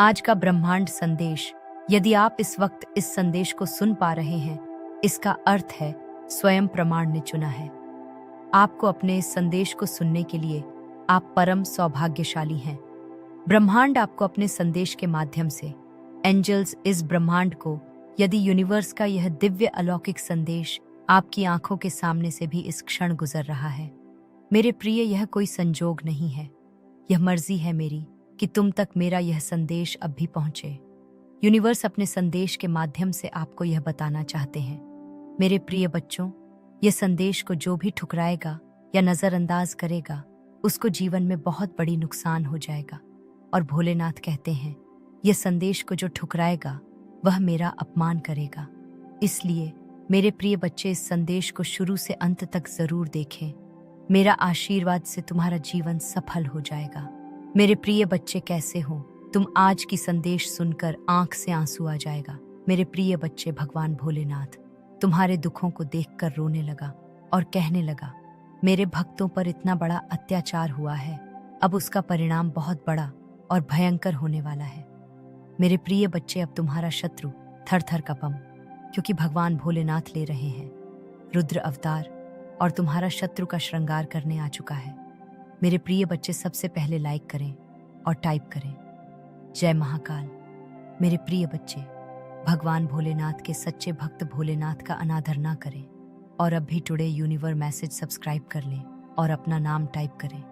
आज का ब्रह्मांड संदेश। यदि आप इस वक्त इस संदेश को सुन पा रहे हैं, इसका अर्थ है स्वयं प्रमाण ने चुना है आपको अपने इस संदेश को सुनने के लिए। आप परम सौभाग्यशाली हैं। ब्रह्मांड आपको अपने संदेश के माध्यम से, एंजल्स इस ब्रह्मांड को, यदि यूनिवर्स का यह दिव्य अलौकिक संदेश आपकी आंखों के सामने से भी इस क्षण गुजर रहा है। मेरे प्रिय, यह कोई संजोग नहीं है, यह मर्जी है मेरी कि तुम तक मेरा यह संदेश अब भी पहुंचे। यूनिवर्स अपने संदेश के माध्यम से आपको यह बताना चाहते हैं, मेरे प्रिय बच्चों, यह संदेश को जो भी ठुकराएगा या नजरअंदाज करेगा, उसको जीवन में बहुत बड़ी नुकसान हो जाएगा। और भोलेनाथ कहते हैं, यह संदेश को जो ठुकराएगा वह मेरा अपमान करेगा। इसलिए मेरे प्रिय बच्चे, इस संदेश को शुरू से अंत तक जरूर देखें। मेरा आशीर्वाद से तुम्हारा जीवन सफल हो जाएगा। मेरे प्रिय बच्चे, कैसे हो तुम? आज की संदेश सुनकर आंख से आंसू आ जाएगा। मेरे प्रिय बच्चे, भगवान भोलेनाथ तुम्हारे दुखों को देखकर रोने लगा और कहने लगा, मेरे भक्तों पर इतना बड़ा अत्याचार हुआ है, अब उसका परिणाम बहुत बड़ा और भयंकर होने वाला है। मेरे प्रिय बच्चे, अब तुम्हारा शत्रु थर थर कपम, क्योंकि भगवान भोलेनाथ ले रहे हैं रुद्र अवतार और तुम्हारा शत्रु का श्रृंगार करने आ चुका है। मेरे प्रिय बच्चे, सबसे पहले लाइक करें और टाइप करें जय महाकाल। मेरे प्रिय बच्चे, भगवान भोलेनाथ के सच्चे भक्त भोलेनाथ का अनादर ना करें और अब भी टुडे यूनिवर्स मैसेज सब्सक्राइब कर लें और अपना नाम टाइप करें।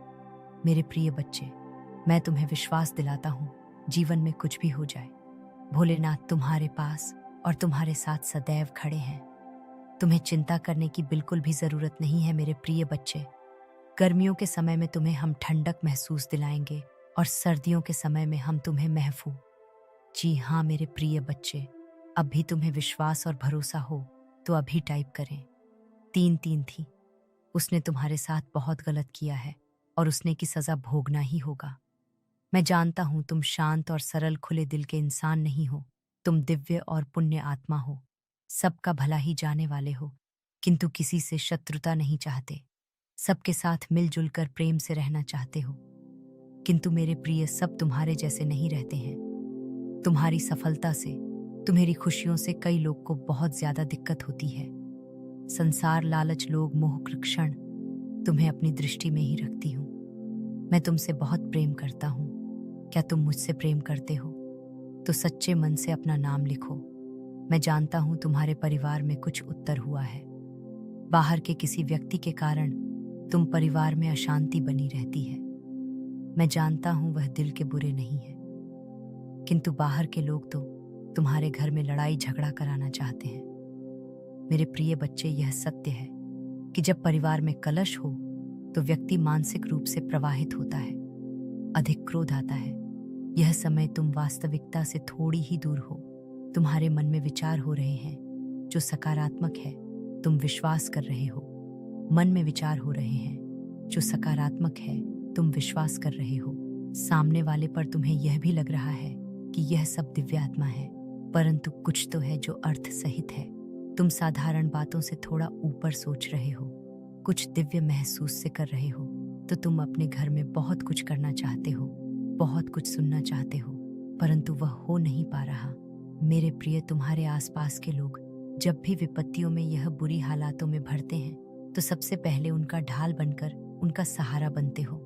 मेरे प्रिय बच्चे, मैं तुम्हें विश्वास दिलाता हूँ, जीवन में कुछ भी हो जाए, भोलेनाथ तुम्हारे पास और तुम्हारे साथ सदैव खड़े हैं। तुम्हें चिंता करने की बिल्कुल भी जरूरत नहीं है। मेरे प्रिय बच्चे, गर्मियों के समय में तुम्हें हम ठंडक महसूस दिलाएंगे और सर्दियों के समय में हम तुम्हें महफूज। जी हाँ मेरे प्रिय बच्चे, अब भी तुम्हें विश्वास और भरोसा हो तो अभी टाइप करें। 3-3 थी, उसने तुम्हारे साथ बहुत गलत किया है और उसने की सजा भोगना ही होगा। मैं जानता हूं तुम शांत और सरल खुले दिल के इंसान नहीं हो, तुम दिव्य और पुण्य आत्मा हो, सबका भला ही जाने वाले हो, किंतु किसी से शत्रुता नहीं चाहते, सबके साथ मिलजुल कर प्रेम से रहना चाहते हो। किंतु मेरे प्रिय, सब तुम्हारे जैसे नहीं रहते हैं। तुम्हारी सफलता से, तुम्हारी खुशियों से कई लोग को बहुत ज्यादा दिक्कत होती है। संसार, लालच, लोग, मोह, क्षण तुम्हें अपनी दृष्टि में ही रखती हूँ। मैं तुमसे बहुत प्रेम करता हूँ। क्या तुम मुझसे प्रेम करते हो? तो सच्चे मन से अपना नाम लिखो। मैं जानता हूँ तुम्हारे परिवार में कुछ उत्तर हुआ है। बाहर के किसी व्यक्ति के कारण तुम परिवार में अशांति बनी रहती है। मैं जानता हूं वह दिल के बुरे नहीं है, किंतु बाहर के लोग तो तुम्हारे घर में लड़ाई झगड़ा कराना चाहते हैं। मेरे प्रिय बच्चे, यह सत्य है कि जब परिवार में कलश हो तो व्यक्ति मानसिक रूप से प्रवाहित होता है, अधिक क्रोध आता है। यह समय तुम वास्तविकता से थोड़ी ही दूर हो। तुम्हारे मन में विचार हो रहे हैं जो सकारात्मक है, तुम विश्वास कर रहे हो। मन में विचार हो रहे हैं जो सकारात्मक है, तुम विश्वास कर रहे हो। सामने वाले पर तुम्हें यह भी लग रहा है कि यह सब दिव्यात्मा है, परंतु कुछ तो है जो अर्थ सहित है। तुम साधारण बातों से थोड़ा ऊपर सोच रहे हो, कुछ दिव्य महसूस से कर रहे हो। तो तुम अपने घर में बहुत कुछ करना चाहते हो, बहुत कुछ सुनना चाहते हो, परंतु वह हो नहीं पा रहा। मेरे प्रिय, तुम्हारे आसपास के लोग जब भी विपत्तियों में, यह बुरी हालातों में भरते हैं, तो सबसे पहले उनका ढाल बनकर उनका सहारा बनते हो।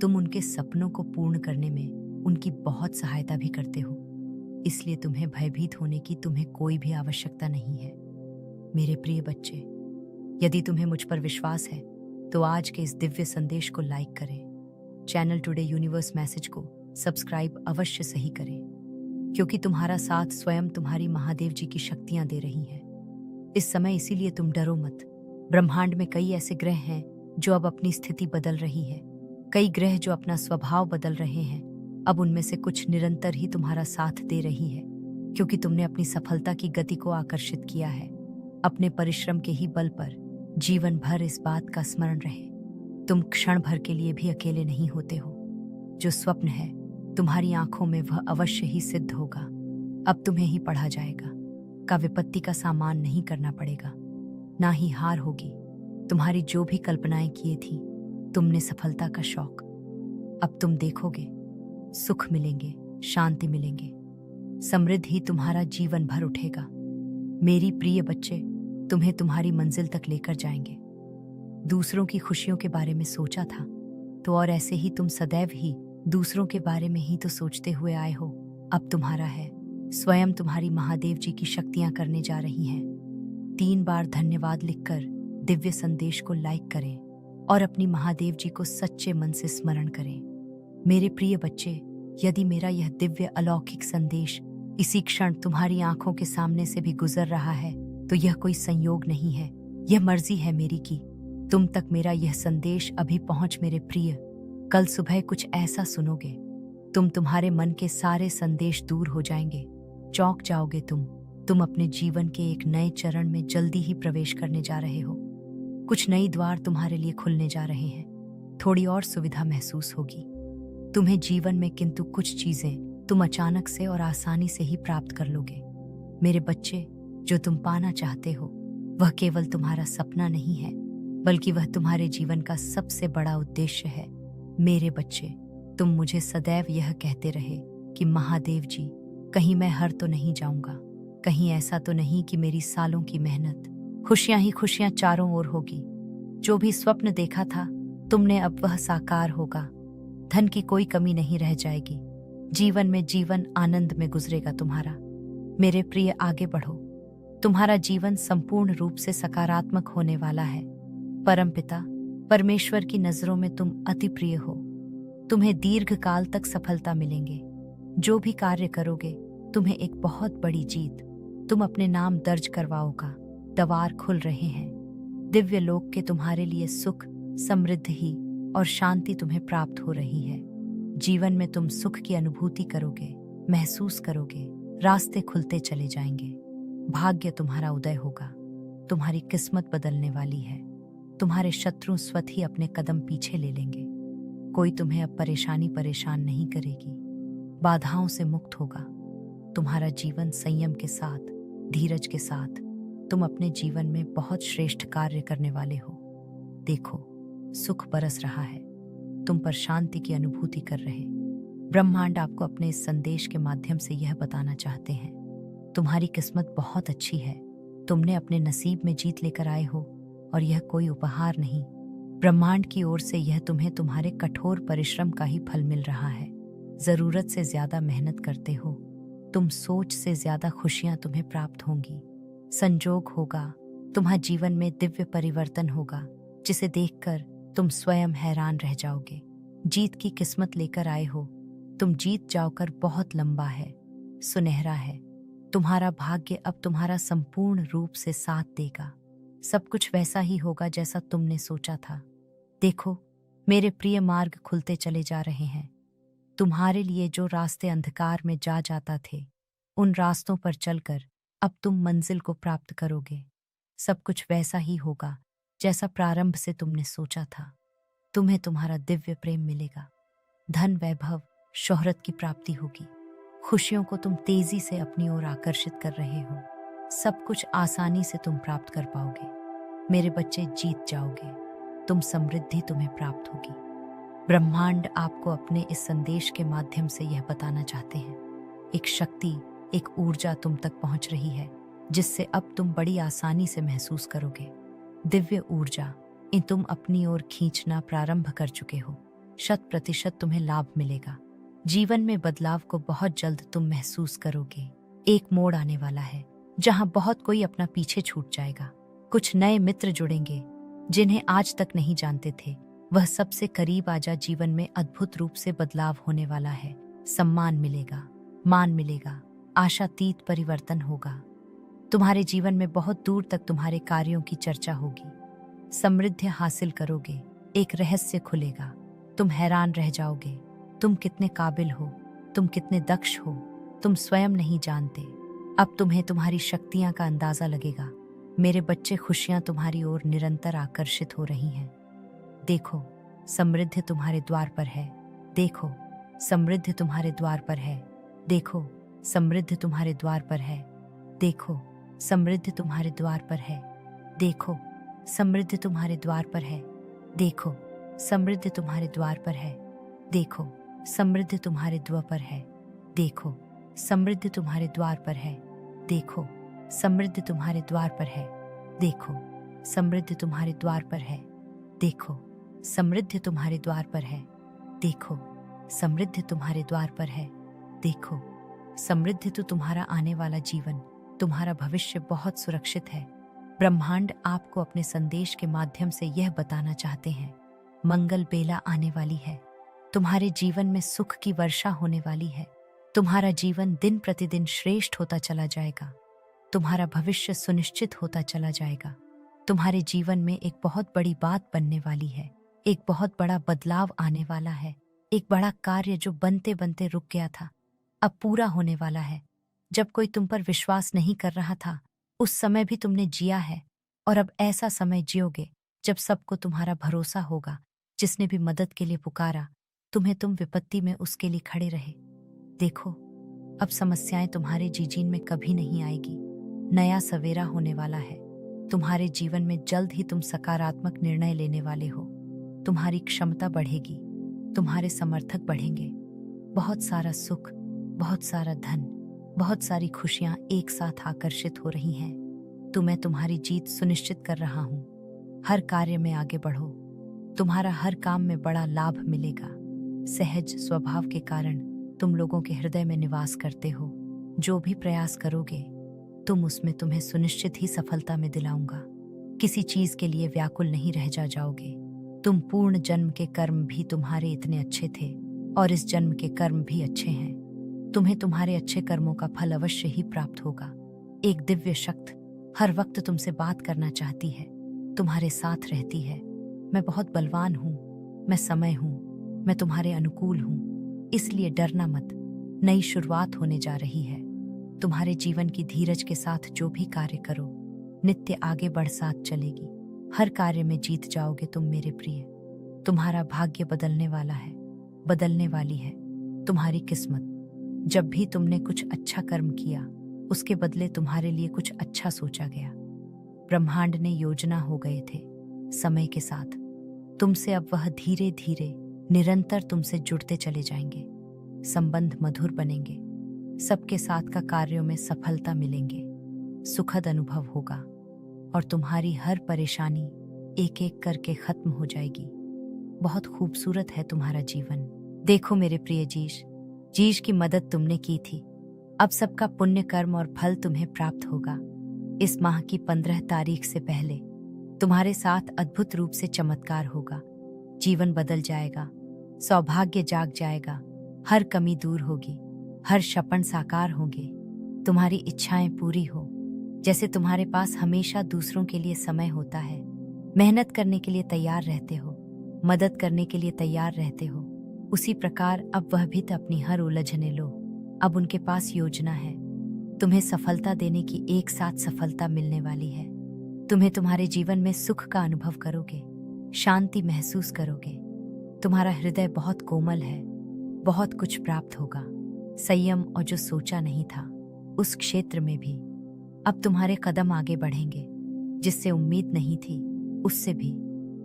तुम उनके सपनों को पूर्ण करने में उनकी बहुत सहायता भी करते हो। इसलिए तुम्हें भयभीत होने की तुम्हें कोई भी आवश्यकता नहीं है। मेरे प्रिय बच्चे, यदि तुम्हें मुझ पर विश्वास है तो आज के इस दिव्य संदेश को लाइक करें। चैनल टुडे यूनिवर्स मैसेज को सब्सक्राइब अवश्य सही करें, क्योंकि तुम्हारा साथ स्वयं तुम्हारी महादेव जी की शक्तियां दे रही हैं इस समय। इसीलिए तुम डरो मत। ब्रह्मांड में कई ऐसे ग्रह हैं जो अब अपनी स्थिति बदल रही है, कई ग्रह जो अपना स्वभाव बदल रहे हैं। अब उनमें से कुछ निरंतर ही तुम्हारा साथ दे रही है, क्योंकि तुमने अपनी सफलता की गति को आकर्षित किया है। अपने परिश्रम के ही बल पर जीवन भर इस बात का स्मरण रहे, तुम क्षण भर के लिए भी अकेले नहीं होते हो। जो स्वप्न है तुम्हारी आंखों में, वह अवश्य ही सिद्ध होगा। अब तुम्हें ही पढ़ा जाएगा, का विपत्ति का सामान नहीं करना पड़ेगा, ना ही हार होगी। तुम्हारी जो भी कल्पनाएं किए थी, तुमने सफलता का शौक, अब तुम देखोगे, सुख मिलेंगे, शांति मिलेंगे। समृद्धि तुम्हारा जीवन भर उठेगा। मेरी प्रिय बच्चे, तुम्हें तुम्हारी मंजिल तक लेकर जाएंगे। दूसरों की खुशियों के बारे में सोचा था तो और ऐसे ही तुम सदैव ही दूसरों के बारे में ही तो सोचते हुए आए हो। अब तुम्हारा है। स्वयं तुम्हारी महादेव जी की शक्तियां करने जा रही हैं। 3 बार धन्यवाद लिखकर दिव्य संदेश को लाइक करें और अपनी महादेव जी को सच्चे मन से स्मरण करें। मेरे प्रिय बच्चे, यदि मेरा यह दिव्य अलौकिक संदेश इसी क्षण तुम्हारी आंखों के सामने से भी गुजर रहा है तो यह कोई संयोग नहीं है, यह मर्जी है मेरी की तुम तक मेरा यह संदेश अभी पहुंच। मेरे प्रिय, कल सुबह कुछ ऐसा सुनोगे तुम्हारे मन के सारे संदेश दूर हो जाएंगे। चौंक जाओगे तुम अपने जीवन के एक नए चरण में जल्दी ही प्रवेश करने जा रहे हो। कुछ नई द्वार तुम्हारे लिए खुलने जा रहे हैं। थोड़ी और सुविधा महसूस होगी तुम्हें जीवन में, किंतु कुछ चीजें तुम अचानक से और आसानी से ही प्राप्त कर लोगे। मेरे बच्चे, जो तुम पाना चाहते हो वह केवल तुम्हारा सपना नहीं है, बल्कि वह तुम्हारे जीवन का सबसे बड़ा उद्देश्य है। मेरे बच्चे, तुम मुझे सदैव यह कहते रहे कि महादेव जी, कहीं मैं हार तो नहीं जाऊंगा, कहीं ऐसा तो नहीं कि मेरी सालों की मेहनत, खुशियां ही खुशियां चारों ओर होगी। जो भी स्वप्न देखा था तुमने, अब वह साकार होगा। धन की कोई कमी नहीं रह जाएगी। जीवन में जीवन आनंद में गुजरेगा तुम्हारा। मेरे प्रिय, आगे बढ़ो। तुम्हारा जीवन संपूर्ण रूप से सकारात्मक होने वाला है। परमपिता परमेश्वर की नजरों में तुम अति प्रिय हो। तुम्हें दीर्घ काल तक सफलता मिलेंगे। जो भी कार्य करोगे तुम्हें एक बहुत बड़ी जीत तुम अपने नाम दर्ज करवाओगा। द्वार खुल रहे हैं। दिव्य लोक के तुम्हारे लिए सुख, समृद्धि और शांति तुम्हें प्राप्त हो रही है। जीवन में तुम सुख की अनुभूति करोगे, महसूस करोगे। रास्ते खुलते चले जाएंगे। भाग्य तुम्हारा उदय होगा। तुम्हारी किस्मत बदलने वाली है। तुम्हारे शत्रु स्वतः ही अपने कदम पीछे ले लेंगे। कोई तुम्हें अब परेशान नहीं करेगी। बाधाओं से मुक्त होगा। तुम्हारा जीवन संयम के साथ, धीरज के साथ तुम अपने जीवन में बहुत श्रेष्ठ कार्य करने वाले हो। देखो, सुख बरस रहा है। तुम पर शांति की अनुभूति कर रहे। ब्रह्मांड आपको अपने इस संदेश के माध्यम से यह बताना चाहते हैं, तुम्हारी किस्मत बहुत अच्छी है। तुमने अपने नसीब में जीत लेकर आए हो और यह कोई उपहार नहीं, ब्रह्मांड की ओर से यह तुम्हें तुम्हारे कठोर परिश्रम का ही फल मिल रहा है। जरूरत से ज्यादा मेहनत करते हो तुम, सोच से ज्यादा खुशियां तुम्हें प्राप्त होंगी। संजोग होगा, तुम्हारे जीवन में दिव्य परिवर्तन होगा जिसे देखकर तुम स्वयं हैरान रह जाओगे। जीत की किस्मत लेकर आए हो तुम। जीत जाओकर बहुत लंबा है, सुनहरा है। तुम्हारा भाग्य अब तुम्हारा संपूर्ण रूप से साथ देगा। सब कुछ वैसा ही होगा जैसा तुमने सोचा था। देखो, मेरे प्रिय, मार्ग खुलते चले जा रहे हैं। तुम्हारे लिए जो रास्ते अंधकार में जा जाता थे, उन रास्तों पर चलकर अब तुम मंजिल को प्राप्त करोगे। सब कुछ वैसा ही होगा जैसा प्रारंभ से तुमने सोचा था। तुम्हें तुम्हारा दिव्य प्रेम मिलेगा। धन, वैभव, शोहरत की प्राप्ति होगी। खुशियों को तुम तेजी से अपनी ओर आकर्षित कर रहे हो। सब कुछ आसानी से तुम प्राप्त कर पाओगे। मेरे बच्चे, जीत जाओगे तुम। समृद्धि तुम्हें प्राप्त होगी। ब्रह्मांड आपको अपने इस संदेश के माध्यम से यह बताना चाहते हैं, एक शक्ति, एक ऊर्जा तुम तक पहुंच रही है जिससे अब तुम बड़ी आसानी से महसूस करोगे। दिव्य ऊर्जा इन तुम अपनी ओर खींचना प्रारंभ कर चुके हो। 100% तुम्हें लाभ मिलेगा। जीवन में बदलाव को बहुत जल्द तुम महसूस करोगे। एक मोड़ आने वाला है जहां बहुत कोई अपना पीछे छूट जाएगा। कुछ नए मित्र जुड़ेंगे जिन्हें आज तक नहीं जानते थे, वह सबसे करीब आजा। जीवन में अद्भुत रूप से बदलाव होने वाला है। सम्मान मिलेगा, मान मिलेगा, आशातीत परिवर्तन होगा। तुम्हारे जीवन में बहुत दूर तक तुम्हारे कार्यों की चर्चा होगी। समृद्धि हासिल करोगे। एक रहस्य खुलेगा। तुम हैरान रह जाओगे। तुम कितने काबिल हो, तुम कितने दक्ष हो, तुम स्वयं नहीं जानते। अब तुम्हें तुम्हारी शक्तियां का अंदाजा लगेगा। मेरे बच्चे, खुशियां तुम्हारी ओर निरंतर आकर्षित हो रही हैं। देखो, समृद्धि तुम्हारे द्वार पर है। देखो, समृद्धि तुम्हारे द्वार पर है। देखो, समृद्धि तुम्हारे द्वार पर है। देखो, समृद्धि तुम्हारे द्वार पर है। देखो, समृद्धि तुम्हारे द्वार पर है। देखो, समृद्धि तुम्हारे द्वार पर है। देखो, समृद्धि तुम्हारे द्वार पर है। देखो, समृद्धि तुम्हारे द्वार पर है। देखो, समृद्धि तुम्हारे द्वार पर है। देखो, समृद्धि तुम्हारे द्वार पर है। देखो, समृद्धि तुम्हारे द्वार पर है। देखो, समृद्धि तुम्हारे द्वार पर है। देखो, समृद्धि तो तुम्हारा आने वाला जीवन, तुम्हारा भविष्य बहुत सुरक्षित है। ब्रह्मांड आपको अपने संदेश के माध्यम से यह बताना चाहते हैं, मंगल बेला आने वाली है। तुम्हारे जीवन में सुख की वर्षा होने वाली है। तुम्हारा जीवन दिन प्रतिदिन श्रेष्ठ होता चला जाएगा। तुम्हारा भविष्य सुनिश्चित होता चला जाएगा। तुम्हारे जीवन में एक बहुत बड़ी बात बनने वाली है। एक बहुत बड़ा बदलाव आने वाला है। एक बड़ा कार्य जो बनते बनते रुक गया था, अब पूरा होने वाला है। जब कोई तुम पर विश्वास नहीं कर रहा था, उस समय भी तुमने जिया है, और अब ऐसा समय जियोगे जब सबको तुम्हारा भरोसा होगा। जिसने भी मदद के लिए पुकारा, तुम्हें तुम विपत्ति में उसके लिए खड़े रहे। देखो, अब समस्याएं तुम्हारे जीवन में कभी नहीं आएगी। नया सवेरा होने वाला है। तुम्हारे जीवन में जल्द ही तुम सकारात्मक निर्णय लेने वाले हो। तुम्हारी क्षमता बढ़ेगी। तुम्हारे समर्थक बढ़ेंगे। बहुत सारा सुख, बहुत सारा धन, बहुत सारी खुशियां एक साथ आकर्षित हो रही हैं। मैं तुम्हारी जीत सुनिश्चित कर रहा हूं। हर कार्य में आगे बढ़ो। तुम्हारा हर काम में बड़ा लाभ मिलेगा। सहज स्वभाव के कारण तुम लोगों के हृदय में निवास करते हो। जो भी प्रयास करोगे उसमें तुम्हें सुनिश्चित ही सफलता में दिलाऊंगा। किसी चीज के लिए व्याकुल नहीं रह जाओगे। तुम पूर्ण जन्म के कर्म भी तुम्हारे इतने अच्छे थे, और इस जन्म के कर्म भी अच्छे हैं। तुम्हें तुम्हारे अच्छे कर्मों का फल अवश्य ही प्राप्त होगा। एक दिव्य शक्ति हर वक्त तुमसे बात करना चाहती है, तुम्हारे साथ रहती है। मैं बहुत बलवान हूँ, मैं समय हूँ, मैं तुम्हारे अनुकूल हूँ, इसलिए डरना मत। नई शुरुआत होने जा रही है। तुम्हारे जीवन की धीरज के साथ जो भी कार्य करो, नित्य आगे बढ़ साथ चलेगी। हर कार्य में जीत जाओगे तुम मेरे प्रिय। तुम्हारा भाग्य बदलने वाला है, बदलने वाली है तुम्हारी किस्मत। जब भी तुमने कुछ अच्छा कर्म किया, उसके बदले तुम्हारे लिए कुछ अच्छा सोचा गया। ब्रह्मांड ने योजना हो गए थे समय के साथ। तुमसे अब वह धीरे धीरे निरंतर तुमसे जुड़ते चले जाएंगे। संबंध मधुर बनेंगे। सबके साथ का कार्यों में सफलता मिलेंगे। सुखद अनुभव होगा, और तुम्हारी हर परेशानी एक एक करके खत्म हो जाएगी। बहुत खूबसूरत है तुम्हारा जीवन। देखो मेरे प्रिय जीश की मदद तुमने की थी। अब सबका पुण्य कर्म और फल तुम्हें प्राप्त होगा। इस माह की 15 तारीख से पहले तुम्हारे साथ अद्भुत रूप से चमत्कार होगा। जीवन बदल जाएगा, सौभाग्य जाग जाएगा, हर कमी दूर होगी, हर सपन साकार होंगे, तुम्हारी इच्छाएं पूरी हो। जैसे तुम्हारे पास हमेशा दूसरों के लिए समय होता है, मेहनत करने के लिए तैयार रहते हो, मदद करने के लिए तैयार रहते हो, उसी प्रकार अब वह भी अपनी हर उलझने लो। अब उनके पास योजना है। तुम्हें सफलता देने की एक साथ सफलता मिलने वाली है। तुम्हें तुम्हारे जीवन में सुख का अनुभव करोगे, शांति महसूस करोगे। तुम्हारा हृदय बहुत कोमल है। बहुत कुछ प्राप्त होगा। संयम और जो सोचा नहीं था उस क्षेत्र में भी अब तुम्हारे कदम आगे बढ़ेंगे। जिससे उम्मीद नहीं थी उससे भी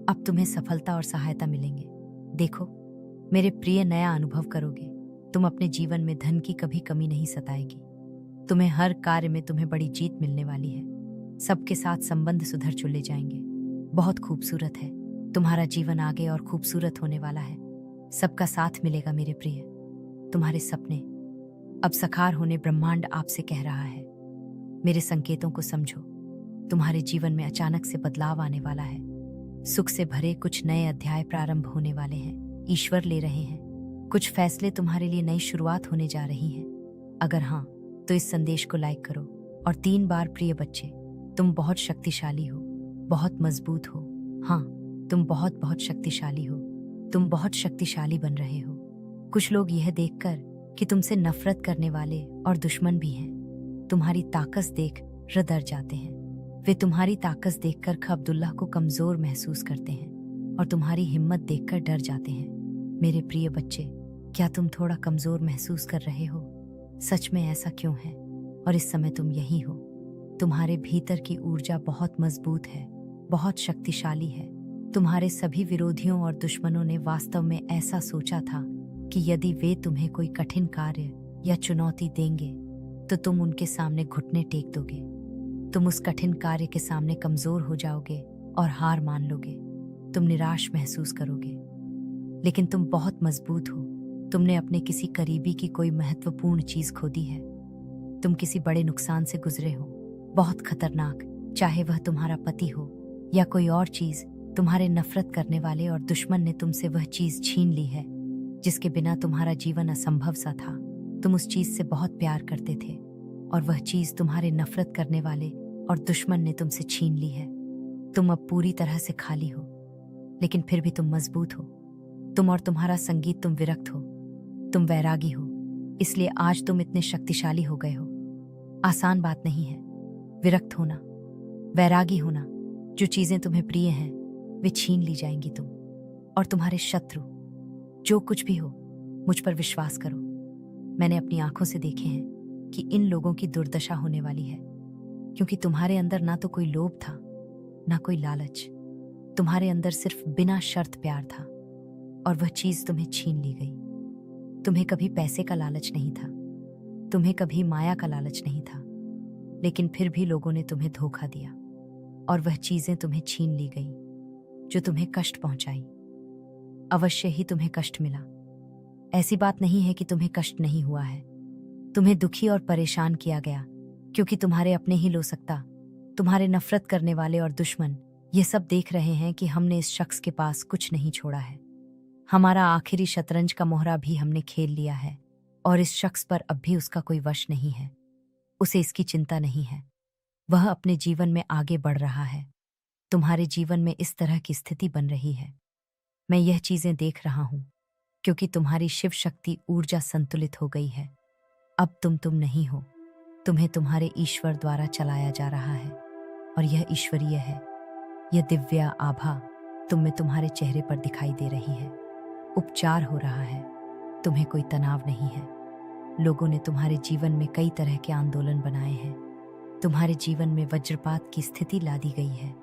अब तुम्हें सफलता और सहायता मिलेंगे। देखो मेरे प्रिय, नया अनुभव करोगे। तुम अपने जीवन में धन की कभी कमी नहीं सताएगी। तुम्हें हर कार्य में तुम्हें बड़ी जीत मिलने वाली है। सबके साथ संबंध सुधर चले जाएंगे। बहुत खूबसूरत है तुम्हारा जीवन आगे और खूबसूरत होने वाला है। सबका साथ मिलेगा मेरे प्रिय। तुम्हारे सपने अब साकार होने ब्रह्मांड आपसे कह रहा है। मेरे संकेतों को समझो। तुम्हारे जीवन में अचानक से बदलाव आने वाला है। सुख से भरे कुछ नए अध्याय प्रारंभ होने वाले हैं। ईश्वर ले रहे हैं कुछ फैसले। तुम्हारे लिए नई शुरुआत होने जा रही है। अगर हाँ तो इस संदेश को लाइक करो और 3 बार प्रिय बच्चे, तुम बहुत शक्तिशाली हो, बहुत मजबूत हो। हाँ, तुम बहुत बहुत शक्तिशाली हो। तुम बहुत शक्तिशाली बन रहे हो। कुछ लोग यह देखकर कि तुमसे नफरत करने वाले और दुश्मन भी हैं, तुम्हारी ताकत देख डर जाते हैं। वे तुम्हारी ताकत देखकर अब्दुल्लाह को कमजोर महसूस करते हैं और तुम्हारी हिम्मत देखकर डर जाते हैं। मेरे प्रिय बच्चे, क्या तुम थोड़ा कमजोर महसूस कर रहे हो? सच में ऐसा क्यों है? और इस समय तुम यही हो। तुम्हारे भीतर की ऊर्जा बहुत मजबूत है, बहुत शक्तिशाली है। तुम्हारे सभी विरोधियों और दुश्मनों ने वास्तव में ऐसा सोचा था कि यदि वे तुम्हें कोई कठिन कार्य या चुनौती देंगे तो तुम उनके सामने घुटने टेक दोगे। तुम उस कठिन कार्य के सामने कमजोर हो जाओगे और हार मान लोगे। तुम निराश महसूस करोगे, लेकिन तुम बहुत मजबूत हो। तुमने अपने किसी करीबी की कोई महत्वपूर्ण चीज खो दी है। तुम किसी बड़े नुकसान से गुजरे हो, बहुत खतरनाक, चाहे वह तुम्हारा पति हो या कोई और चीज। तुम्हारे नफरत करने वाले और दुश्मन ने तुमसे वह चीज छीन ली है जिसके बिना तुम्हारा जीवन असंभव सा था। तुम उस चीज से बहुत प्यार करते थे और वह चीज तुम्हारे नफरत करने वाले और दुश्मन ने तुमसे छीन ली है। तुम अब पूरी तरह से खाली हो, लेकिन फिर भी तुम मजबूत हो। तुम और तुम्हारा संगीत, तुम विरक्त हो, तुम वैरागी हो, इसलिए आज तुम इतने शक्तिशाली हो गए हो। आसान बात नहीं है विरक्त होना, वैरागी होना। जो चीजें तुम्हें प्रिय हैं वे छीन ली जाएंगी। तुम और तुम्हारे शत्रु जो कुछ भी हो, मुझ पर विश्वास करो। मैंने अपनी आंखों से देखे हैं कि इन लोगों की दुर्दशा होने वाली है, क्योंकि तुम्हारे अंदर ना तो कोई लोभ था ना कोई लालच। तुम्हारे अंदर सिर्फ बिना शर्त प्यार था और वह चीज तुम्हें छीन ली गई। तुम्हें कभी पैसे का लालच नहीं था, तुम्हें कभी माया का लालच नहीं था, लेकिन फिर भी लोगों ने तुम्हें धोखा दिया और वह चीजें तुम्हें छीन ली गई जो तुम्हें कष्ट पहुंचाई। अवश्य ही तुम्हें कष्ट मिला। ऐसी बात नहीं है कि तुम्हें कष्ट नहीं हुआ है। तुम्हें दुखी और परेशान किया गया, क्योंकि तुम्हारे अपने ही लोसकता, तुम्हारे नफरत करने वाले और दुश्मन ये सब देख रहे हैं कि हमने इस शख्स के पास कुछ नहीं छोड़ा है। हमारा आखिरी शतरंज का मोहरा भी हमने खेल लिया है और इस शख्स पर अब भी उसका कोई वश नहीं है। उसे इसकी चिंता नहीं है, वह अपने जीवन में आगे बढ़ रहा है। तुम्हारे जीवन में इस तरह की स्थिति बन रही है, मैं यह चीजें देख रहा हूं, क्योंकि तुम्हारी शिव शक्ति ऊर्जा संतुलित हो गई है। अब तुम नहीं हो, तुम्हें तुम्हारे ईश्वर द्वारा चलाया जा रहा है और यह ईश्वरीय है। यह दिव्य आभा तुम में तुम्हारे चेहरे पर दिखाई दे रही है। उपचार हो रहा है, तुम्हें कोई तनाव नहीं है। लोगों ने तुम्हारे जीवन में कई तरह के आंदोलन बनाए हैं। तुम्हारे जीवन में वज्रपात की स्थिति ला दी गई है।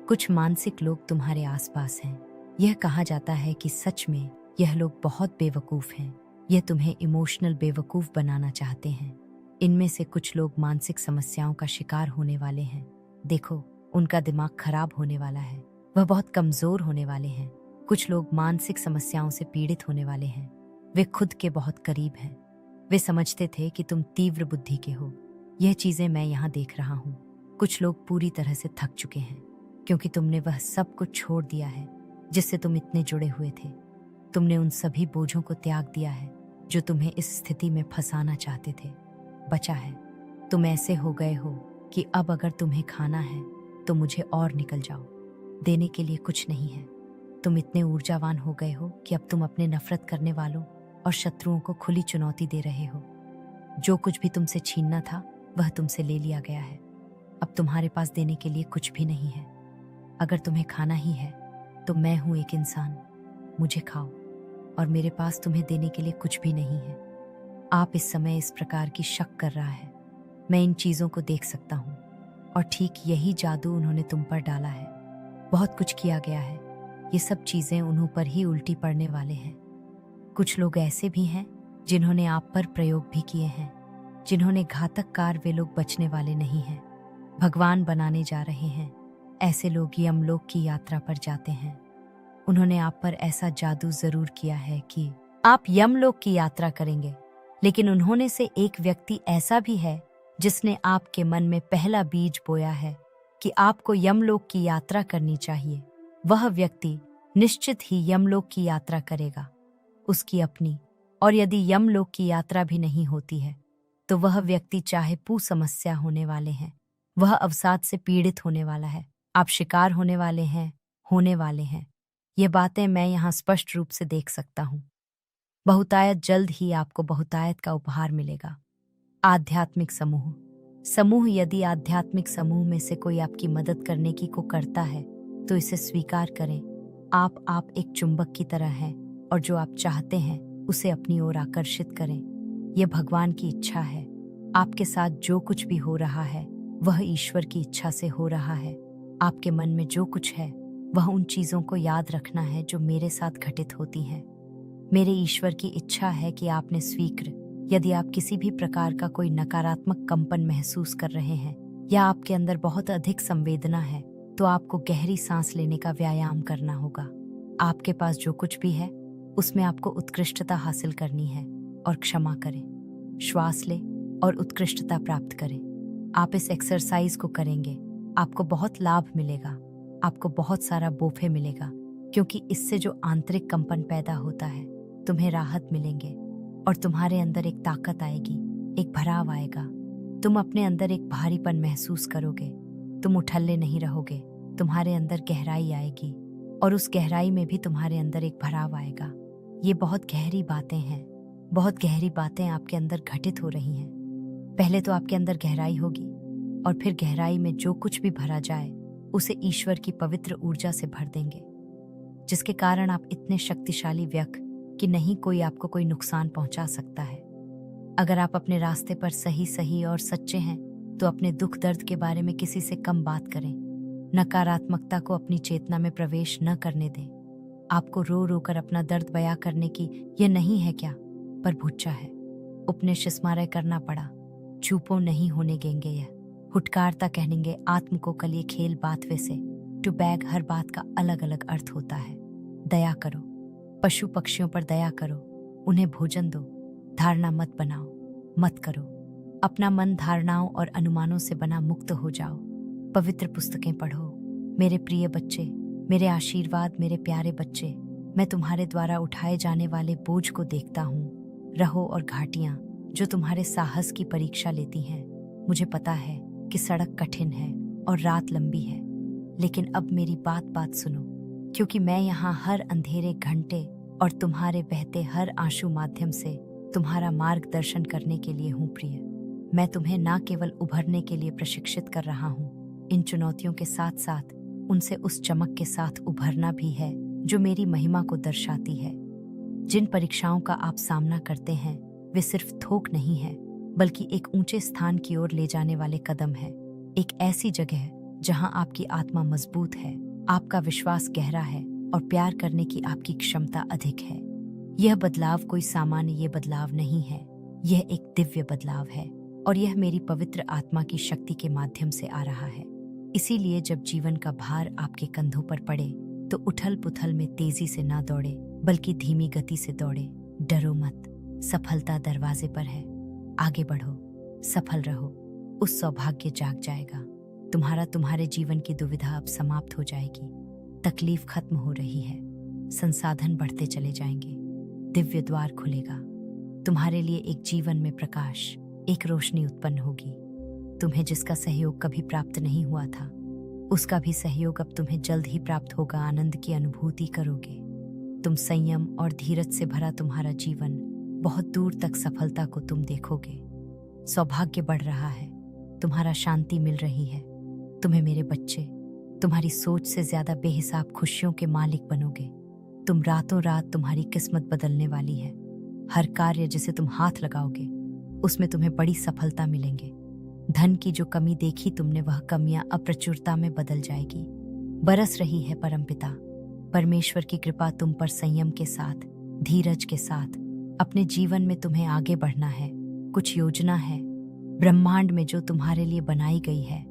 कुछ मानसिक लोग तुम्हारे आसपास हैं। यह कहा जाता है कि सच में यह लोग बहुत बेवकूफ हैं। यह तुम्हें इमोशनल बेवकूफ बनाना चाहते हैं। इनमें से कुछ लोग मानसिक समस्याओं का शिकार होने वाले हैं। देखो, उनका दिमाग खराब होने वाला है, वह बहुत कमजोर होने वाले हैं। कुछ लोग मानसिक समस्याओं से पीड़ित होने वाले हैं। वे खुद के बहुत करीब हैं। वे समझते थे कि तुम तीव्र बुद्धि के हो। यह चीजें मैं यहाँ देख रहा हूँ। कुछ लोग पूरी तरह से थक चुके हैं, क्योंकि तुमने वह सब कुछ छोड़ दिया है जिससे तुम इतने जुड़े हुए थे। तुमने उन सभी बोझों को त्याग दिया है जो तुम्हें इस स्थिति में फंसाना चाहते थे। बचा है, तुम ऐसे हो गए हो कि अब अगर तुम्हें खाना है तो मुझे और निकल जाओ। देने के लिए कुछ नहीं है। तुम इतने ऊर्जावान हो गए हो कि अब तुम अपने नफरत करने वालों और शत्रुओं को खुली चुनौती दे रहे हो। जो कुछ भी तुमसे छीनना था वह तुमसे ले लिया गया है। अब तुम्हारे पास देने के लिए कुछ भी नहीं है। अगर तुम्हें खाना ही है तो मैं हूं एक इंसान, मुझे खाओ, और मेरे पास तुम्हें देने के लिए कुछ भी नहीं है। आप इस समय इस प्रकार की शक कर रहा है। मैं इन चीजों को देख सकता हूँ और ठीक यही जादू उन्होंने तुम पर डाला है। बहुत कुछ किया गया है। ये सब चीजें उन्हीं पर ही उल्टी पड़ने वाले हैं। कुछ लोग ऐसे भी हैं जिन्होंने आप पर प्रयोग भी किए हैं, जिन्होंने घातक कार, वे लोग बचने वाले नहीं हैं। भगवान बनाने जा रहे हैं। ऐसे लोग यमलोक की यात्रा पर जाते हैं। उन्होंने आप पर ऐसा जादू जरूर किया है कि आप यमलोक की यात्रा करेंगे, लेकिन उन्होंने से एक व्यक्ति ऐसा भी है जिसने आपके मन में पहला बीज बोया है कि आपको यमलोक की यात्रा करनी चाहिए। वह व्यक्ति निश्चित ही यमलोक की यात्रा करेगा, उसकी अपनी। और यदि यमलोक की यात्रा भी नहीं होती है तो वह व्यक्ति, चाहे पू समस्या होने वाले हैं, वह अवसाद से पीड़ित होने वाला है, आप शिकार होने वाले हैं। ये बातें मैं यहाँ स्पष्ट रूप से देख सकता हूँ। बहुतायत, जल्द ही आपको बहुतायत का उपहार मिलेगा। आध्यात्मिक समूह यदि आध्यात्मिक समूह में से कोई आपकी मदद करने की को करता है तो इसे स्वीकार करें। आप एक चुंबक की तरह हैं और जो आप चाहते हैं उसे अपनी ओर आकर्षित करें। यह भगवान की इच्छा है। आपके साथ जो कुछ भी हो रहा है वह ईश्वर की इच्छा से हो रहा है। आपके मन में जो कुछ है वह उन चीजों को याद रखना है जो मेरे साथ घटित होती हैं। मेरे ईश्वर की इच्छा है कि आपने स्वीकृत यदि आप किसी भी प्रकार का कोई नकारात्मक कंपन महसूस कर रहे हैं या आपके अंदर बहुत अधिक संवेदना है, तो आपको गहरी सांस लेने का व्यायाम करना होगा। आपके पास जो कुछ भी है उसमें आपको उत्कृष्टता हासिल करनी है और क्षमा करें। श्वास लें और उत्कृष्टता प्राप्त करें। आप इस एक्सरसाइज को करेंगे, आपको बहुत लाभ मिलेगा, आपको बहुत सारा बोफे मिलेगा, क्योंकि इससे जो आंतरिक कंपन पैदा होता है तुम्हें राहत मिलेंगे और तुम्हारे अंदर एक ताकत आएगी, एक भराव आएगा। तुम अपने अंदर एक भारीपन महसूस करोगे, तुम उठल्ले नहीं रहोगे, तुम्हारे अंदर गहराई आएगी और उस गहराई में भी तुम्हारे अंदर एक भराव आएगा। ये बहुत गहरी बातें हैं, बहुत गहरी बातें आपके अंदर घटित हो रही हैं। पहले तो आपके अंदर गहराई होगी और फिर गहराई में जो कुछ भी भरा जाए उसे ईश्वर की पवित्र ऊर्जा से भर देंगे, जिसके कारण आप इतने शक्तिशाली व्यक्ति कि नहीं कोई आपको कोई नुकसान पहुंचा सकता है। अगर आप अपने रास्ते पर सही और सच्चे हैं तो अपने दुख दर्द के बारे में किसी से कम बात करें। नकारात्मकता को अपनी चेतना में प्रवेश न करने दें। आपको रो रो कर अपना दर्द बयां करने की यह नहीं है क्या, पर भुच्चा है। उपनिषद स्मारय करना पड़ा, चुपो नहीं होने देंगे। यह हुटकारता कहेंगे आत्म को कलिए खेल बात वैसे टू बैग। हर बात का अलग अलग अर्थ होता है। दया करो, पशु पक्षियों पर दया करो, उन्हें भोजन दो। धारणा मत बनाओ, मत करो। अपना मन धारणाओं और अनुमानों से बना मुक्त हो जाओ। पवित्र पुस्तकें पढ़ो। मेरे प्रिय बच्चे, मेरे आशीर्वाद, मेरे प्यारे बच्चे, मैं तुम्हारे द्वारा उठाए जाने वाले बोझ को देखता हूँ। रहो और घाटियाँ जो तुम्हारे साहस की परीक्षा लेती हैं। मुझे पता है कि सड़क कठिन है और रात लंबी है, लेकिन अब मेरी बात बात सुनो, क्योंकि मैं यहाँ हर अंधेरे घंटे और तुम्हारे बहते हर आंसू माध्यम से तुम्हारा मार्गदर्शन करने के लिए हूँ। प्रिय, मैं तुम्हें न केवल उभरने के लिए प्रशिक्षित कर रहा हूँ, इन चुनौतियों के साथ साथ उनसे उस चमक के साथ उभरना भी है जो मेरी महिमा को दर्शाती है। जिन परीक्षाओं का आप सामना करते हैं वे सिर्फ थोक नहीं है, बल्कि एक ऊंचे स्थान की ओर ले जाने वाले कदम है। एक ऐसी जगह जहां आपकी आत्मा मजबूत है, आपका विश्वास गहरा है और प्यार करने की आपकी क्षमता अधिक है। यह बदलाव कोई सामान्य ये बदलाव नहीं है, यह एक दिव्य बदलाव है और यह मेरी पवित्र आत्मा की शक्ति के माध्यम से आ रहा है। इसीलिए जब जीवन का भार आपके कंधों पर पड़े तो उथल पुथल में तेजी से ना दौड़े, बल्कि धीमी गति से दौड़े। डरो मत, सफलता दरवाजे पर है। आगे बढ़ो, सफल रहो, उस सौभाग्य जाग जाएगा। तुम्हारे जीवन की दुविधा अब समाप्त हो जाएगी। तकलीफ खत्म हो रही है, संसाधन बढ़ते चले जाएंगे, दिव्य द्वार खुलेगा। तुम्हारे लिए एक जीवन में प्रकाश, एक रोशनी उत्पन्न होगी। तुम्हें जिसका सहयोग कभी प्राप्त नहीं हुआ था, उसका भी सहयोग अब तुम्हें जल्द ही प्राप्त होगा। आनंद की अनुभूति करोगे। तुम संयम और धीरज से भरा तुम्हारा जीवन, बहुत दूर तक सफलता को तुम देखोगे। सौभाग्य बढ़ रहा है, तुम्हारा शांति मिल रही है। तुम्हें मेरे बच्चे, तुम्हारी सोच से ज्यादा बेहिसाब खुशियों के मालिक बनोगे। तुम रातों रात तुम्हारी किस्मत बदलने वाली है। हर कार्य जिसे तुम हाथ लगाओगे उसमें तुम्हें बड़ी सफलता मिलेंगे। धन की जो कमी देखी तुमने, वह कमियां अब प्रचुरता में बदल जाएगी। बरस रही है परमपिता परमेश्वर की कृपा तुम पर। संयम के साथ, धीरज के साथ अपने जीवन में तुम्हें आगे बढ़ना है। कुछ योजना है ब्रह्मांड में जो तुम्हारे लिए बनाई गई है।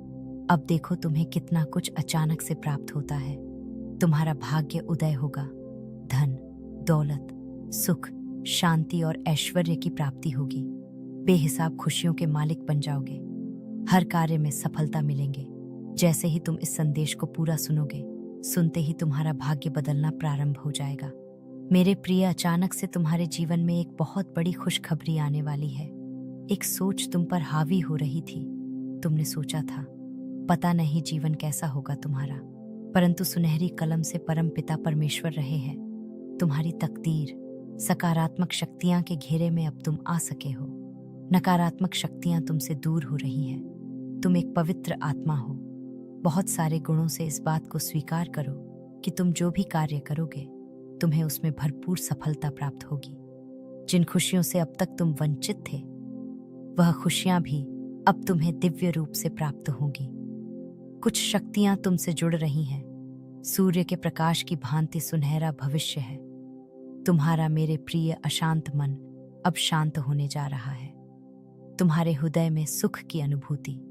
अब देखो तुम्हें कितना कुछ अचानक से प्राप्त होता है। तुम्हारा भाग्य उदय होगा। धन, दौलत, सुख, शांति और ऐश्वर्य की प्राप्ति होगी। बेहिसाब खुशियों के मालिक बन जाओगे। हर कार्य में सफलता मिलेंगे। जैसे ही तुम इस संदेश को पूरा सुनोगे, सुनते ही तुम्हारा भाग्य बदलना प्रारंभ हो जाएगा। मेरे प्रिय, अचानक से तुम्हारे जीवन में एक बहुत बड़ी खुशखबरी आने वाली है। एक सोच तुम पर हावी हो रही थी। तुमने सोचा था पता नहीं जीवन कैसा होगा तुम्हारा, परंतु सुनहरी कलम से परम पिता परमेश्वर रहे हैं। तुम्हारी तकदीर, सकारात्मक शक्तियां के घेरे में अब तुम आ सके हो। नकारात्मक शक्तियां तुमसे दूर हो रही हैं। तुम एक पवित्र आत्मा हो। बहुत सारे गुणों से इस बात को स्वीकार करो कि तुम जो भी कार्य करोगे तुम्हें उसमें भरपूर सफलता प्राप्त होगी। जिन खुशियों से अब तक तुम वंचित थे, वह खुशियां भी अब तुम्हें दिव्य रूप से प्राप्त होंगी। कुछ शक्तियां तुमसे जुड़ रही हैं। सूर्य के प्रकाश की भांति सुनहरा भविष्य है। तुम्हारा मेरे प्रिय अशांत मन अब शांत होने जा रहा है। तुम्हारे हृदय में सुख की अनुभूति